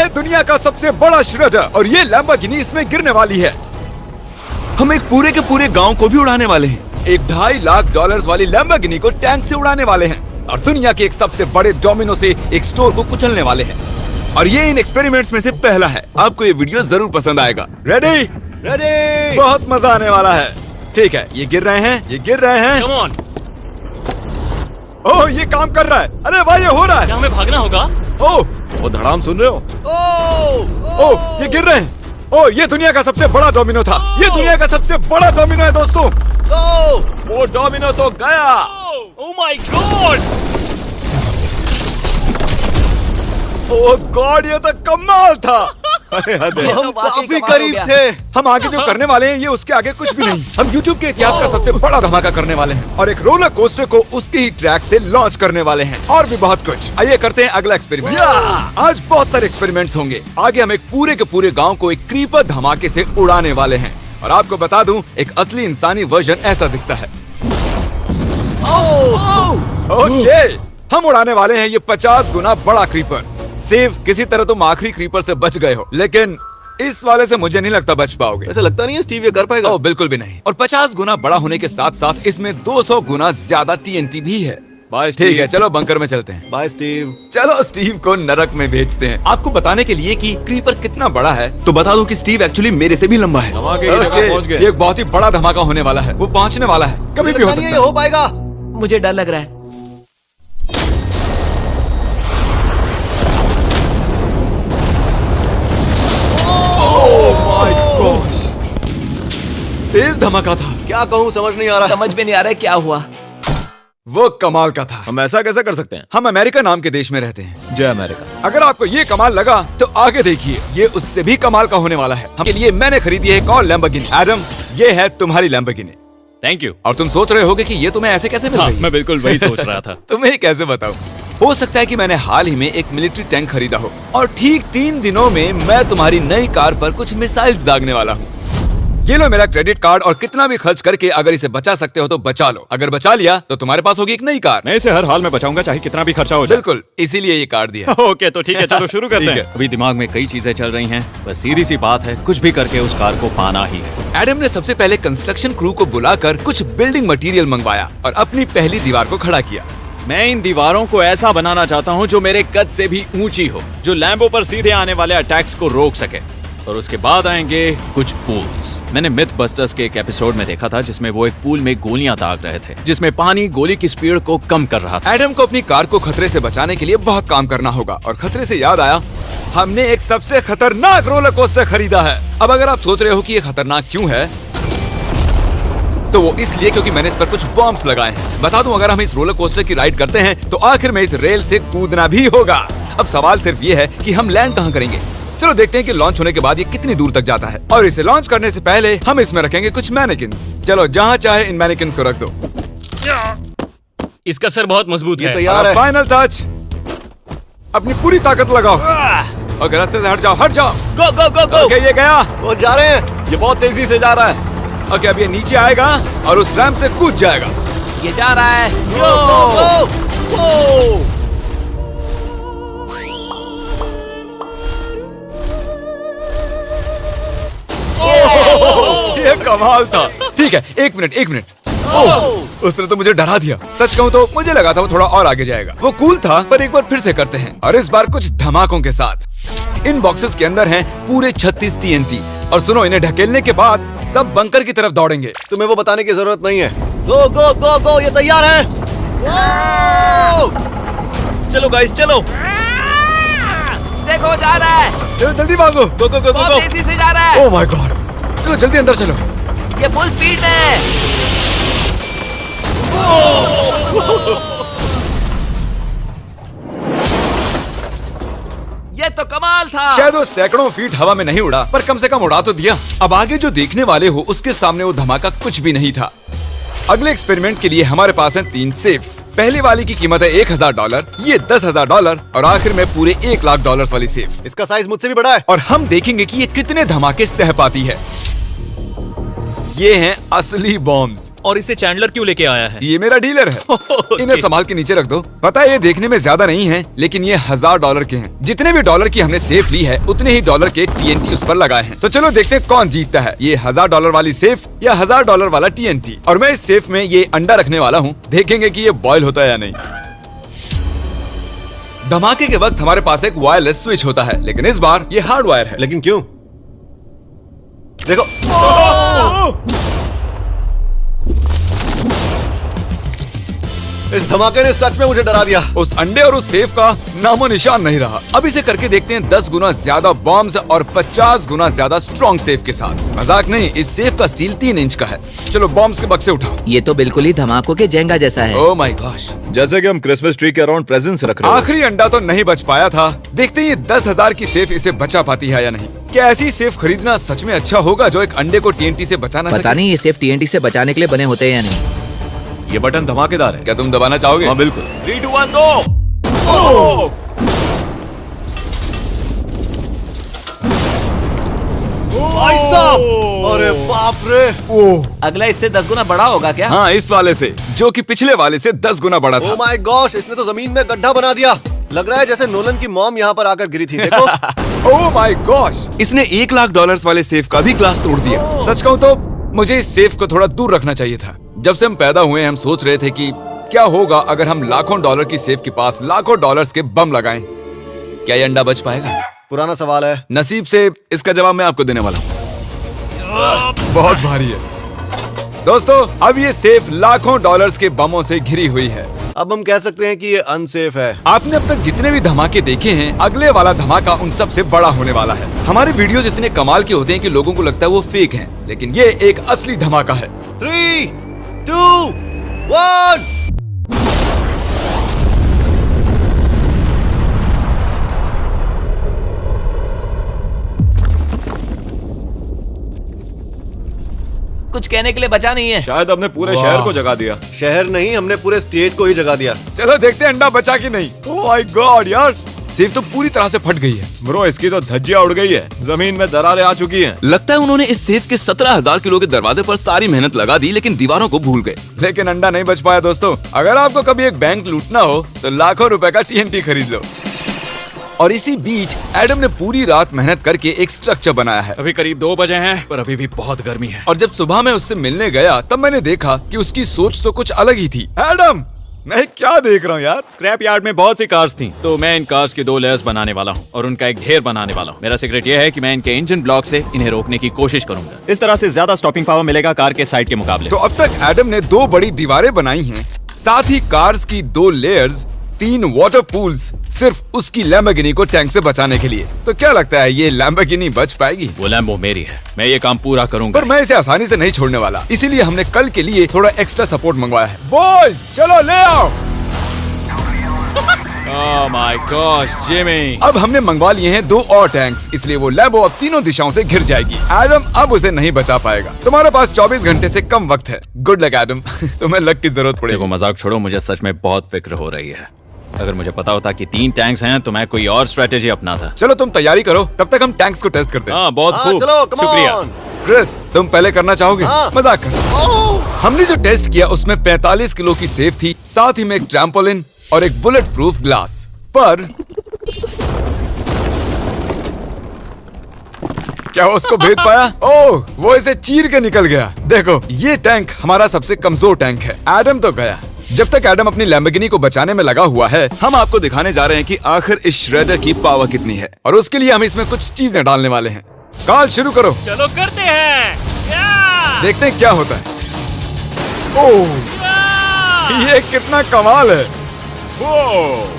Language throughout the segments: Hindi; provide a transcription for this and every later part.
है दुनिया का सबसे बड़ा श्रेडर और ये लैम्बोर्गिनी इसमें गिरने वाली है। हम एक पूरे के पूरे गांव को भी उड़ाने वाले हैं। एक $2.5 लाख वाली लैम्बोर्गिनी को टैंक से उड़ाने वाले हैं और दुनिया के एक सबसे बड़े डोमिनो से एक स्टोर को कुचलने वाले हैं। और ये इन एक्सपेरिमेंट्स में से पहला है। आपको ये वीडियो जरूर पसंद आएगा। रेडी? रेडी। बहुत मजा आने वाला है। ठीक है, ये गिर रहे हैं, ये गिर रहे हैं। Come on. ओह, ये काम कर रहा है। अरे भाई, ये हो रहा है। क्या हमें भागना होगा? ओह, वो धड़ाम सुन रहे हो? ओह, ये गिर रहे हैं। ओह, ये दुनिया का सबसे बड़ा डोमिनो था। ये दुनिया का सबसे बड़ा डोमिनो है दोस्तों। वो डोमिनो तो गया। Oh my God! Oh God, ये तो कमाल था। हम काफी करीब थे। हम आगे जो करने वाले हैं ये उसके आगे कुछ भी नहीं। हम YouTube के इतिहास का सबसे बड़ा धमाका करने वाले हैं और एक रोलर कोस्टर को उसके ही ट्रैक से लॉन्च करने वाले हैं और भी बहुत कुछ। आइए करते हैं अगला एक्सपेरिमेंट। आज बहुत सारे एक्सपेरिमेंट्स होंगे। आगे हम एक पूरे के पूरे गांव को एक क्रीपर धमाके से उड़ाने वाले हैं और आपको बता दूं, एक असली इंसानी वर्जन ऐसा दिखता है। ओके, हम उड़ाने वाले हैं ये 50 गुना बड़ा क्रीपर। सेव, किसी तरह तुम आखिरी क्रीपर से बच गए हो, लेकिन इस वाले से मुझे नहीं लगता बच पाओगे। ऐसा लगता नहीं है स्टीव ये कर पाएगा। ओह बिल्कुल भी नहीं। और 50 गुना बड़ा होने के साथ साथ इसमें 200 गुना ज्यादा TNT भी है। बाय ठीक है, चलो बंकर में चलते हैं। Bye Steve. चलो स्टीव को नरक में भेजते हैं। आपको बताने के लिए कि क्रीपर कितना बड़ा है तो बता दूं कि स्टीव एक्चुअली मेरे से भी लंबा है। धमाके की जगह पहुंच गए। ये एक बहुत ही बड़ा धमाका होने वाला है। वो पहुंचने वाला है, कभी भी हो सकता है। हो पाएगा। मुझे डर लग रहा है। तेज धमाका था। क्या कहूँ समझ नहीं आ रहा। समझ में नहीं आ रहा है क्या हुआ। वो कमाल का था। हम ऐसा कैसे कर सकते हैं? हम अमेरिका नाम के देश में रहते हैं। जय अमेरिका। अगर आपको ये कमाल लगा तो आगे देखिए, ये उससे भी कमाल का होने वाला है। हमके लिए मैंने खरीदी है एक और लैम्बोर्गिनी। एडम, ये है तुम्हारी लैम्बोर्गिनी। Thank you. और तुम सोच रहे होगे कि ये तुम्हें ऐसे कैसे मिल हाँ, गई? मैं बिल्कुल वही सोच रहा था। तुम्हें कैसे बताऊं? हो सकता है कि मैंने हाल ही में एक मिलिट्री टैंक खरीदा हो और ठीक 3 दिनों में मैं तुम्हारी नई कार पर कुछ मिसाइल्स दागने वाला हूँ। ये लो मेरा क्रेडिट कार्ड और कितना भी खर्च करके अगर इसे बचा सकते हो तो बचा लो। अगर बचा लिया तो तुम्हारे पास होगी एक नई कार। मैं इसे हर हाल में बचाऊंगा, चाहे कितना भी खर्चा हो जाए। बिल्कुल, इसीलिए ये कार्ड दिया। ओके, तो ठीक है, चलो शुरू करते ठीक हैं। है। अभी दिमाग में कई चीजें चल रही हैं, बस सीधी सी बात है, कुछ भी करके उस कार को पाना ही है। एडम ने सबसे पहले कंस्ट्रक्शन क्रू को बुलाकर कुछ बिल्डिंग मटेरियल मंगवाया और अपनी पहली दीवार को खड़ा किया। मैं इन दीवारों को ऐसा बनाना चाहता हूँ जो मेरे कद से भी ऊंची हो, जो लैम्बो पर सीधे आने वाले अटैक्स को रोक सके। और उसके बाद आएंगे कुछ पूल्स। मैंने मिथ बस्टर्स के एक एपिसोड में देखा था जिसमें वो एक पूल में गोलियां दाग रहे थे, जिसमें पानी गोली की स्पीड को कम कर रहा था। एडम को अपनी कार को खतरे से बचाने के लिए बहुत काम करना होगा और खतरे से याद आया, हमने एक सबसे खतरनाक रोलर कोस्टर खरीदा है। अब अगर आप सोच रहे हो कि ये खतरनाक क्यों है, तो वो इसलिए क्योंकि मैंने इस पर कुछ बॉम्ब्स लगाए हैं। बता दूं, अगर हम इस रोलर कोस्टर की राइड करते हैं तो आखिर में इस रेल से कूदना भी होगा। अब सवाल सिर्फ ये है कि हम लैंड कहाँ करेंगे। चलो देखते हैं कि लॉन्च होने के बाद ये कितनी दूर तक जाता है। और इसे लॉन्च करने से पहले हम इसमें रखेंगे कुछ मैनिकिन्स। चलो जहाँ चाहे इन मैनिकिन्स को रख दो। इसका सर बहुत मजबूत ये है। तैयार है। फाइनल टच, अपनी पूरी ताकत लगाओ और रास्ते से हट जाओ, हट जाओ। गो गो गो गो। ओके, ये गया। वो जा रहे हैं। ये बहुत तेजी से जा रहा है। ओके, अब ये नीचे आएगा और उस रैंप से कूद जाएगा। ये जा रहा है। गो गो गो। ये कमाल था। ठीक है, एक मिनट। ओह, उसने तो मुझे डरा दिया। सच कहूँ तो मुझे लगा था वो थोड़ा और आगे जाएगा। वो कूल था, पर एक बार फिर से करते हैं और इस बार कुछ धमाकों के साथ। इन बॉक्सेस के अंदर हैं पूरे 36 TNT और सुनो, इन्हें ढकेलने के बाद सब बंकर की तरफ दौड़ेंगे। तुम्हें वो बताने की जरूरत नहीं है। गो गो गो गो, ये तैयार है। चलो गाइस, चलो। देखो जा रहा है। चलो जल्दी भागो। गो गो गो गो Oh गो। तेजी से जा रहा है। ओह माय गॉड, चलो जल्दी अंदर चलो। ये फुल स्पीड है। ये तो कमाल था। शायद वो सैकड़ों फीट हवा में नहीं उड़ा, पर कम से कम उड़ा तो दिया। अब आगे जो देखने वाले हो उसके सामने वो धमाका कुछ भी नहीं था। अगले एक्सपेरिमेंट के लिए हमारे पास हैं 3 सेफ्स। पहली वाली की कीमत है $1000, ये $10,000 और आखिर में पूरे $1 लाख वाली सेफ। इसका साइज मुझसे भी बड़ा है। और हम देखेंगे कि ये कितने धमाके सह पाती है। ये हैं असली बॉम्ब्स। और इसे चैंडलर क्यों लेके आया है? ये मेरा डीलर है। ओके। इन्हें संभाल के नीचे रख दो। पता है ये देखने में ज्यादा नहीं है, लेकिन ये $1000 के हैं। जितने भी डॉलर की हमने सेफ ली है, उतने ही डॉलर के TNT उस पर लगाए हैं। तो चलो देखते हैं कौन जीतता है, ये $1000 वाली सेफ या $1000 वाला TNT। और मैं इस सेफ में ये अंडा रखने वाला हूँ, देखेंगे कि ये बॉयल होता है या नहीं। धमाके के वक्त हमारे पास एक वायरलेस स्विच होता है, लेकिन इस बार ये हार्ड वायर है। लेकिन क्यों? देखो, इस धमाके ने सच में मुझे डरा दिया। उस अंडे और उस सेफ का नामो निशान नहीं रहा। अब इसे करके देखते हैं 10 गुना ज्यादा बॉम्ब्स और 50 गुना ज्यादा स्ट्रॉन्ग सेफ के साथ। मजाक नहीं, इस सेफ का स्टील 3 इंच का है। चलो बॉम्ब्स के बक्से उठाओ। ये तो बिल्कुल ही धमाकों के जेंगा जैसा है। ओह माय गॉश, जैसे कि हम क्रिसमस ट्री के अराउंड प्रेजेंट्स रख रहे हैं। आखिरी अंडा तो नहीं बच पाया था। देखते हैं ये 10,000 की सेफ इसे बचा पाती है या नहीं। क्या ऐसी सेफ खरीदना सच में अच्छा होगा जो एक अंडे को TNT से बचा ना पता सके? नहीं ये सेफ TNT से बचाने के लिए बने होते हैं या नहीं। ये बटन धमाकेदार है। क्या तुम दबाना चाहोगे? हाँ बिल्कुल। 3, 2, 1 गो। भाई साहब, अरे बाप रे। अगला इससे 10 गुना बड़ा होगा क्या? हाँ, इस वाले से, जो कि पिछले वाले से 10 गुना बड़ा ओ था। माय गॉश, इसने तो जमीन में गड्ढा बना दिया। लग रहा है जैसे नोलन की मॉम यहाँ पर आकर गिरी थी। देखो। ओह माय गॉश, इसने $1,00,000 वाले सेफ का भी ग्लास तोड़ दिया। सच कहूँ तो मुझे इस सेफ को थोड़ा दूर रखना चाहिए था। जब से हम पैदा हुए हम सोच रहे थे कि क्या होगा अगर हम लाखों डॉलर की सेफ के पास लाखों डॉलर्स के बम लगाएं। क्या ये अंडा बच पाएगा? पुराना सवाल है। नसीब से इसका जवाब मैं आपको देने वाला हूँ। बहुत भारी है दोस्तों। अब ये सेफ लाखों डॉलर्स के बमों से घिरी हुई है। अब हम कह सकते हैं कि ये अनसेफ है। आपने अब तक जितने भी धमाके देखे हैं, अगले वाला धमाका उन सब से बड़ा होने वाला है। हमारे वीडियोस इतने कमाल के होते हैं कि लोगों को लगता है वो फेक हैं, लेकिन ये एक असली धमाका है। 3, 2, 1। कुछ कहने के लिए बचा नहीं है। शायद हमने पूरे शहर को जगा दिया। शहर नहीं, हमने पूरे स्टेट को ही जगा दिया। चलो देखते हैं अंडा बचा कि नहीं। ओह माय गॉड यार, सेफ तो पूरी तरह से फट गई है। ब्रो, इसकी तो धज्जियां उड़ गई है। जमीन में दरारें आ चुकी हैं। लगता है उन्होंने इस सेफ के 17,000 किलो के दरवाजे पर सारी मेहनत लगा दी, लेकिन दीवारों को भूल गए। लेकिन अंडा नहीं बच पाया दोस्तों। अगर आपको कभी एक बैंक लूटना हो तो लाखों रुपए का TNT खरीद लो। और इसी बीच एडम ने पूरी रात मेहनत करके एक स्ट्रक्चर बनाया है। अभी करीब 2 बजे हैं, पर अभी भी बहुत गर्मी है। और जब सुबह मैं उससे मिलने गया तब मैंने देखा कि उसकी सोच तो कुछ अलग ही थी। एडम, मैं क्या देख रहा हूँ यार? स्क्रैप यार्ड में बहुत सी कार्स थी, तो मैं इन कार्स की 2 लेयर्स बनाने वाला हूँ और उनका एक ढेर बनाने वाला हूँ। मेरा सीक्रेट ये है कि मैं इनके इंजन ब्लॉक से इन्हें रोकने की कोशिश करूंगा। इस तरह से ज्यादा स्टॉपिंग पावर मिलेगा कार के साइड के मुकाबले। तो अब तक एडम ने 2 बड़ी दीवारें बनाई हैं, साथ ही कार्स की 2 लेयर्स, 3 वाटर पूल्स, सिर्फ उसकी लैम्बोर्गिनी को टैंक से बचाने के लिए। तो क्या लगता है ये लैम्बोर्गिनी बच पाएगी? वो लैम्बो मेरी है, मैं ये काम पूरा करूंगा। पर मैं इसे आसानी से नहीं छोड़ने वाला, इसीलिए हमने कल के लिए थोड़ा एक्स्ट्रा सपोर्ट मंगवाया है। बॉयज चलो ले आओ। Oh my gosh Jimmy. अब हमने मंगवा लिए हैं 2 और टैंक्स, इसलिए वो लैम्बो अब तीनों दिशाओं से घिर जाएगी। एडम अब उसे नहीं बचा पाएगा। तुम्हारे पास 24 घंटे से कम वक्त है। Good luck Adam. तुम्हें लक की जरूरत देखो पड़ेगी। मजाक छोड़ो, मुझे सच में बहुत फिक्र हो रही है। अगर मुझे पता होता कि 3 टैंक्स हैं तो मैं कोई और स्ट्रेटेजी अपनाता। चलो तुम तैयारी करो, तब तक हम टैंक्स को टेस्ट करते हैं। हाँ बहुत हाँ, खूब, चलो, come शुक्रिया। on। क्रिस, तुम पहले करना चाहोगे? हाँ। मजाक कर। ओह, हमने जो टेस्ट किया उसमें 45 किलो की सेफ थी, साथ ही में एक ट्रैम्पोलिन और एक बुलेट प्रूफ ग्लास। पर क्या वो उसको भेद पाया? ओह, वो इसे चीर के निकल गया। देखो, ये टैंक हमारा सबसे कमजोर टैंक है। एडम तो गया। जब तक एडम अपनी लैम्बोर्गिनी को बचाने में लगा हुआ है, हम आपको दिखाने जा रहे हैं कि आखिर इस श्रेडर की पावर कितनी है, और उसके लिए हम इसमें कुछ चीजें डालने वाले हैं। कॉल शुरू करो। चलो करते हैं। या! देखते हैं क्या होता है। ओह, या! ये कितना कमाल है।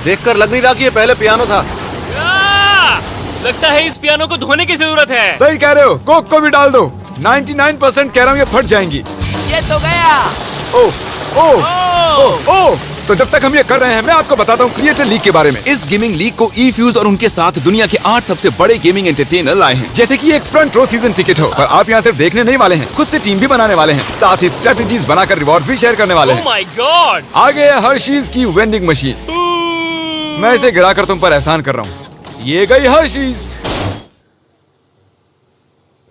देखकर लग नहीं रहा कि ये पहले पियानो था। या! लगता है इस पियानो को धोने की जरूरत है। सही कह रहे हो, कोक को भी डाल दो। 99% कह रहा हूँ ये फट जाएंगी। ये तो गया। ओह ओह ओह। तो जब तक हम ये कर रहे हैं, मैं आपको बताता हूँ क्रिएटर लीग के बारे में। इस गेमिंग लीग को E-Fuse और उनके साथ दुनिया के 8 सबसे बड़े गेमिंग एंटरटेनर लाए हैं। जैसे कि एक फ्रंट रो सीजन टिकट हो, पर आप यहाँ सिर्फ देखने नहीं वाले हैं, खुद से टीम भी बनाने वाले हैं, साथ ही स्ट्रेटेजीज बनाकर रिवॉर्ड भी शेयर करने वाले ओह हैं। My God. आगे है हर्शीज की वेंडिंग मशीन। मैं इसे गिराकर तुम पर एहसान कर रहा हूँ। ये गई हर्शीज।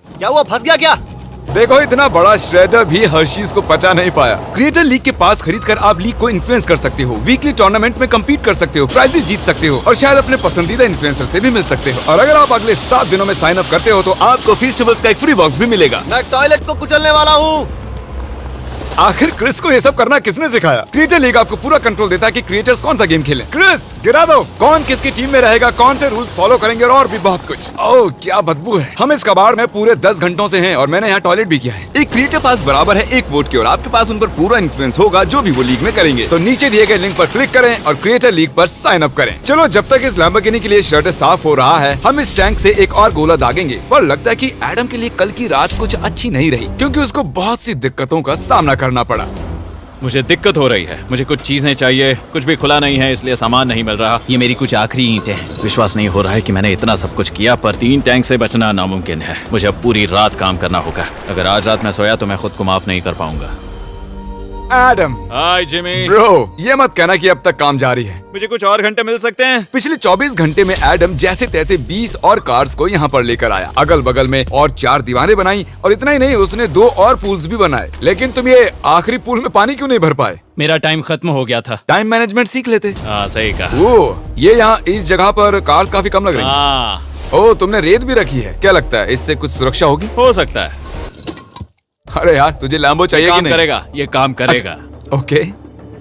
क्या हुआ, फंस गया क्या? देखो इतना बड़ा श्रेडर भी हर्शीज को पचा नहीं पाया। क्रिएटर लीग के पास खरीद कर आप लीग को इन्फ्लुएंस कर सकते हो, वीकली टूर्नामेंट में कम्पीट कर सकते हो, प्राइजेस जीत सकते हो और शायद अपने पसंदीदा इन्फ्लुएंसर से भी मिल सकते हो। और अगर आप अगले 7 दिनों में साइन अप करते हो तो आपको फेस्टिवल्स का एक फ्री बॉक्स भी मिलेगा। मैं टॉयलेट को कुचलने वाला हूँ। आखिर क्रिस को ये सब करना किसने सिखाया? क्रिएटर लीग आपको पूरा कंट्रोल देता है कि क्रिएटर्स कौन सा गेम खेलें। क्रिस गिरा दो, कौन किसकी टीम में रहेगा, कौन से रूल्स फॉलो करेंगे और भी बहुत कुछ। ओह क्या बदबू है। हम इस कबाड़ में पूरे 10 घंटों से हैं और मैंने यहाँ टॉयलेट भी किया है। एक क्रिएटर पास बराबर है एक वोट के और आपके पास उन पर पूरा इन्फ्लुएंस होगा जो भी वो लीग में करेंगे। तो नीचे दिए गए लिंक पर क्लिक करें और क्रिएटर लीग पर साइन अप करें। चलो जब तक इस लैम्बोर्गिनी के लिए शर्ट साफ हो रहा है हम इस टैंक से एक और गोला दागेंगे। पर लगता है कि एडम के लिए कल की रात कुछ अच्छी नहीं रही क्योंकि उसको बहुत सी दिक्कतों का सामना करना पड़ा। मुझे दिक्कत हो रही है, मुझे कुछ चीजें चाहिए, कुछ भी खुला नहीं है इसलिए सामान नहीं मिल रहा। ये मेरी कुछ आखिरी ईंटें हैं। विश्वास नहीं हो रहा है कि मैंने इतना सब कुछ किया पर 3 टैंक से बचना नामुमकिन है। मुझे अब पूरी रात काम करना होगा। अगर आज रात मैं सोया तो मैं खुद को माफ नहीं कर पाऊंगा। एडम हाय जिमी। ब्रो ये मत कहना कि अब तक काम जारी है। मुझे कुछ और घंटे मिल सकते हैं? पिछले 24 घंटे में एडम जैसे तैसे 20 और कार्स को यहाँ पर लेकर आया। अगल बगल में और 4 दीवारें बनाई और इतना ही नहीं उसने 2 और पूल्स भी बनाए। लेकिन तुम ये आखिरी पूल में पानी क्यों नहीं भर पाए? मेरा टाइम खत्म हो गया था। टाइम मैनेजमेंट सीख लेते। हाँ सही कहा। वो ये यहाँ इस जगह पर कार्स काफी कम लग रही हैं। हाँ ओ तुमने रेत भी रखी है, क्या लगता है इससे कुछ सुरक्षा होगी? हो सकता है। अरे यार तुझे लैम्बो चाहिए कि काम नहीं? करेगा, ये काम करेगा। ओके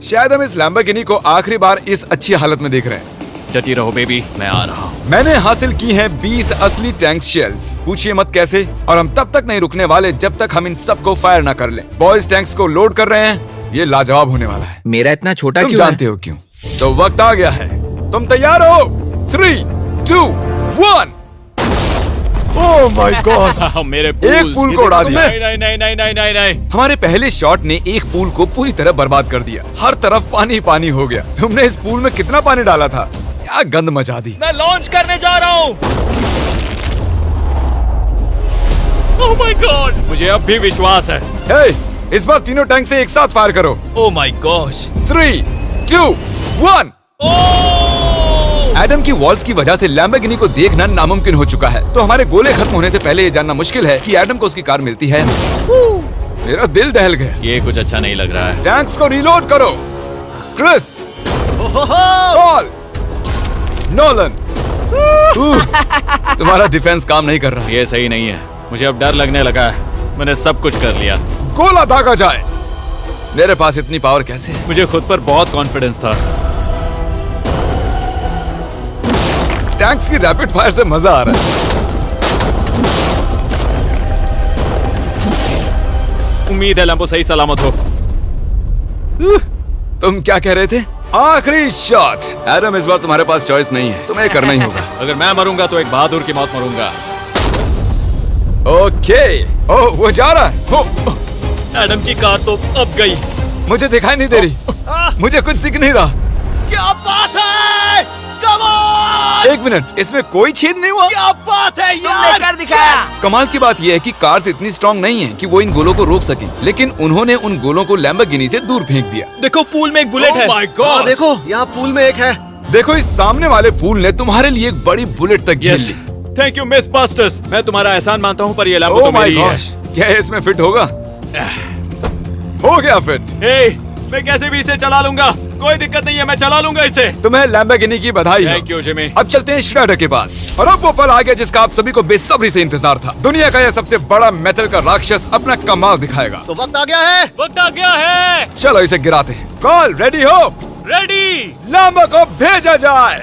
शायद हम इस लैम्बोर्गिनी को आखिरी बार इस अच्छी हालत में देख रहे हैं। डटी रहो बेबी, मैं आ रहा हूँ। मैंने हासिल की हैं 20 असली टैंक शेल्स। पूछिए मत कैसे, और हम तब तक नहीं रुकने वाले जब तक हम इन सबको फायर ना कर लें। बॉयज टैंक्स को लोड कर रहे हैं, ये लाजवाब होने वाला है। मेरा इतना छोटा तुम क्यों जानते हो क्यों? तो वक्त आ गया है, तुम तैयार हो? 3, 2, 1। ओह माय गॉड मेरे एक पूल को उड़ा दिया। नहीं नहीं नहीं नहीं नहीं नहीं नहीं। हमारे पहले शॉट ने एक पूल को पूरी तरह बर्बाद कर दिया। हर तरफ पानी पानी हो गया। तुमने इस पूल में कितना पानी डाला था? क्या गंद मचा दी। मैं लॉन्च करने जा रहा हूँ। Oh my God. मुझे अब भी विश्वास है। हे, इस बार तीनों टैंक से एक साथ फायर करो। Oh my gosh. 3, 2, 1। एडम की वॉल्स की वजह से लैम्बोर्गिनी को देखना नामुमकिन हो चुका है। तो हमारे गोले खत्म होने से पहले ये जानना मुश्किल है कि एडम को उसकी कार मिलती है। मेरा दिल दहल गया। ये कुछ अच्छा नहीं लग रहा है। टैंक्स को रीलोड करो। Chris, Paul, Nolan. तुम्हारा डिफेंस काम नहीं कर रहा। ये सही नहीं है। मुझे अब डर लगने लगा है। मैंने सब कुछ कर लिया। गोला दागा जाए। मेरे पास इतनी पावर कैसे है? मुझे खुद पर बहुत कॉन्फिडेंस था। टैंक्स की रैपिड फायर से मजा आ रहा है। उम्मीद है लैम्बो सही सलामत हो। तुम क्या कह रहे थे? आखिरी शॉट। एडम इस बार तुम्हारे पास चॉइस नहीं है, तुम्हें करना ही होगा। अगर मैं मरूंगा तो एक बहादुर की मौत मरूंगा। ओके। ओह वो जा रहा है। ओह, एडम की कार तो अब गई। मुझे दिखाई नहीं दे रही। मुझे कुछ दिख नहीं रहा। क्या बात है? Come on! एक मिनट, इसमें कोई छेद नहीं हुआ। क्या बात है तुमने यार? कर दिखाया। कमाल की बात यह है कि कार्स इतनी स्ट्रांग नहीं है कि वो इन गोलों को रोक सके, लेकिन उन्होंने उन गोलों को लैम्बोर्गिनी से दूर फेंक दिया। देखो पूल में एक बुलेट है। माय हाँ गॉड। देखो यहाँ पूल में एक है। देखो इस सामने वाले फूल ने तुम्हारे लिए एक बड़ी बुलेट तक झेल ली। Thank you myth busters. मैं तुम्हारा एहसान मानता हूँ पर ये लैम्बो ओह तो माय मेरी है। गॉश, क्या ये इसमें फिट होगा? हो गया फिट। हे, मैं कैसे भी इसे चला लूंगा। कोई दिक्कत नहीं है, मैं चला लूंगा इसे। तुम्हें लैम्बोर्गिनी की बधाई हो। Thank you Jimmy. अब चलते हैं श्रेडर के पास। और अब वो पल आ गया जिसका आप सभी को बेसब्री से इंतजार था। दुनिया का यह सबसे बड़ा मेटल का राक्षस अपना कमाल दिखाएगा। तो वक्त आ गया है। वक्त आ गया है। चलो इसे गिराते हैं। कॉल रेडी हो? रेडी। लैम्बो को भेजा जाए।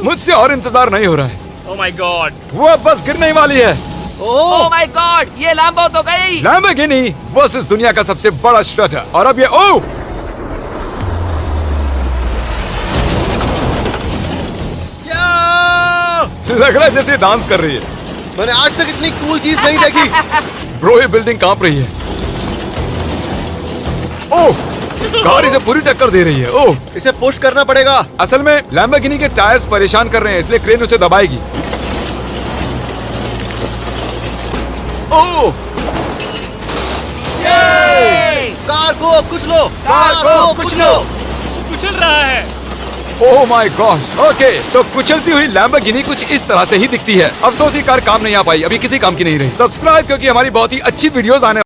मुझसे और इंतजार नहीं हो रहा है। Oh my God. वो अब बस गिरने ही वाली है। ओह माय गॉड, ये लैम्बो तो गई। लैम्बोर्गिनी वर्सेस दुनिया का सबसे बड़ा श्रेडर। और अब ये ओह लग रहा है जैसे डांस कर रही है। मैंने आज तक इतनी कूल चीज नहीं देखी। ब्रो ये बिल्डिंग कांप रही है। ओह कार इसे पूरी टक्कर दे रही है। ओह इसे पुश करना पड़ेगा। असल में लैम्बोर्गिनी के टायर्स परेशान कर रहे हैं, इसलिए क्रेन उसे दबाएगी। ओह कार को कुचलो। कार को कुचलो। कुचल रहा है। Oh my God. ओके, तो कुचलती हुई लैम्बोर्गिनी कुछ इस तरह से ही दिखती है। अफसोस ये कार काम नहीं आ पाई, अभी किसी काम की नहीं रही। सब्सक्राइब, क्योंकि हमारी बहुत ही अच्छी वीडियोस आने